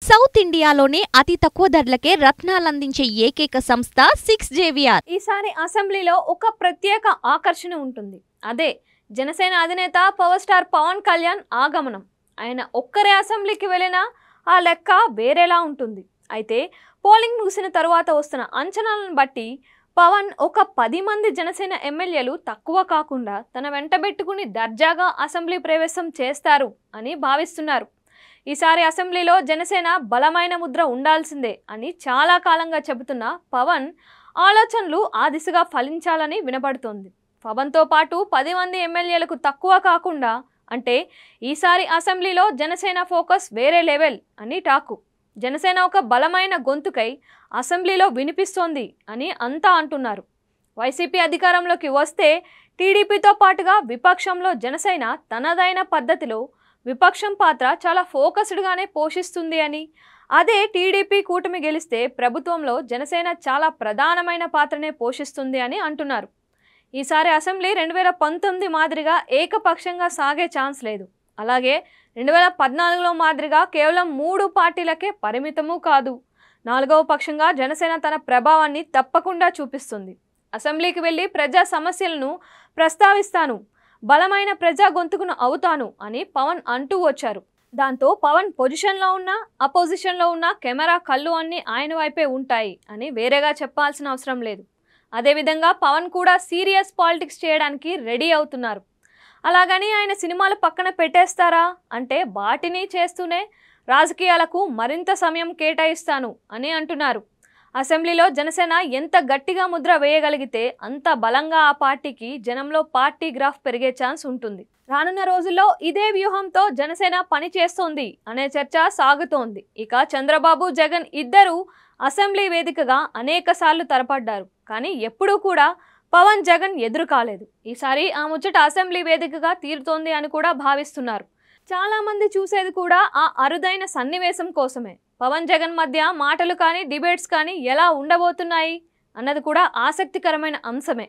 South ఇండియాలోనే అతి తక్కువ ధరలకే రత్నాలందించే ఏకైక సంస్థ 6JVR. ఈసారి అసెంబ్లీలో ఒక ప్రత్యేక ఆకర్షణ ఉంటుంది. అదే జనసేన అధినేత పవర్ స్టార్ పవన్ కళ్యాణ్ ఆగమనం. ఆయన ఒక్కరే అసెంబ్లీకి వెళ్ళినా ఆ లెక్క వేరేలా ఉంటుంది. అయితే పోలింగ్ ముగిసిన తరువాత వస్తున్న అంచనాలను బట్టి పవన్ ఒక 10 మంది జనసేన ఎమ్మెల్యేలు తక్కువ కాకుండా తన వెంటబెట్టుకుని దర్జాగా అసెంబ్లీ ప్రవేశం చేస్తారు అని భావిస్తున్నారు. ఈసారి అసెంబ్లీలో జనసేన బలమైన ముద్ర ఉండాల్సిందే అని చాలా కాలంగా చెబుతున్న పవన్ ఆలోచనలు ఆ దిశగా ఫలించాలని వినపడుతోంది. పవన్తో పాటు 10 మంది ఎమ్మెల్యేలకు తక్కువ కాకుండా అంటే ఈసారి అసెంబ్లీలో జనసేన ఫోకస్ వేరే లెవెల్ అని టాకు. జనసేన ఒక బలమైన గొంతుకై అసెంబ్లీలో వినిపిస్తోంది అని అంతా అంటున్నారు. వైసీపీ అధికారంలోకి వస్తే టీడీపీతో పాటుగా విపక్షంలో జనసేన తనదైన పద్ధతిలో విపక్షం పాత్ర చాలా ఫోకస్డ్గానే పోషిస్తుంది అని, అదే టీడీపీ కూటమి గెలిస్తే ప్రభుత్వంలో జనసేన చాలా ప్రధానమైన పాత్రనే పోషిస్తుంది అని అంటున్నారు. ఈసారి అసెంబ్లీ 2019 మాదిరిగా ఏకపక్షంగా సాగే ఛాన్స్ లేదు. అలాగే 2014లో మాదిరిగా కేవలం 3 పార్టీలకే పరిమితమూ కాదు. 4వ పక్షంగా జనసేన తన ప్రభావాన్ని తప్పకుండా చూపిస్తుంది. అసెంబ్లీకి వెళ్ళి ప్రజా సమస్యలను ప్రస్తావిస్తాను, బలమైన ప్రజా గొంతుకును అవుతాను అని పవన్ అంటూ వచ్చారు. దాంతో పవన్ పొజిషన్లో ఉన్న అపోజిషన్లో ఉన్న కెమెరా కళ్ళు అన్నీ ఆయన వైపే ఉంటాయి అని వేరేగా చెప్పాల్సిన అవసరం లేదు. అదేవిధంగా పవన్ కూడా సీరియస్ పాలిటిక్స్ చేయడానికి రెడీ అవుతున్నారు. అలాగని ఆయన సినిమాలు పక్కన పెట్టేస్తారా అంటే వాటిని చేస్తూనే రాజకీయాలకు మరింత సమయం కేటాయిస్తాను అని అంటున్నారు. అసెంబ్లీలో జనసేన ఎంత గట్టిగా ముద్ర వేయగలిగితే అంత బలంగా ఆ పార్టీకి జనంలో పార్టీ గ్రాఫ్ పెరిగే ఛాన్స్ ఉంటుంది. రానున్న రోజుల్లో ఇదే వ్యూహంతో జనసేన పని చేస్తోంది అనే చర్చ సాగుతోంది. ఇక చంద్రబాబు జగన్ ఇద్దరూ అసెంబ్లీ వేదికగా అనేక సార్లు తలపడ్డారు. కానీ ఎప్పుడూ కూడా పవన్ జగన్ ఎదురు కాలేదు. ఈసారి ఆ ముచ్చట అసెంబ్లీ వేదికగా తీరుతోంది అని కూడా భావిస్తున్నారు. చాలా మంది చూసేది కూడా ఆ అరుదైన సన్నివేశం కోసమే. పవన్ జగన్ మధ్య మాటలు కానీ డిబేట్స్ కానీ ఎలా ఉండబోతున్నాయి అన్నది కూడా ఆసక్తికరమైన అంశమే.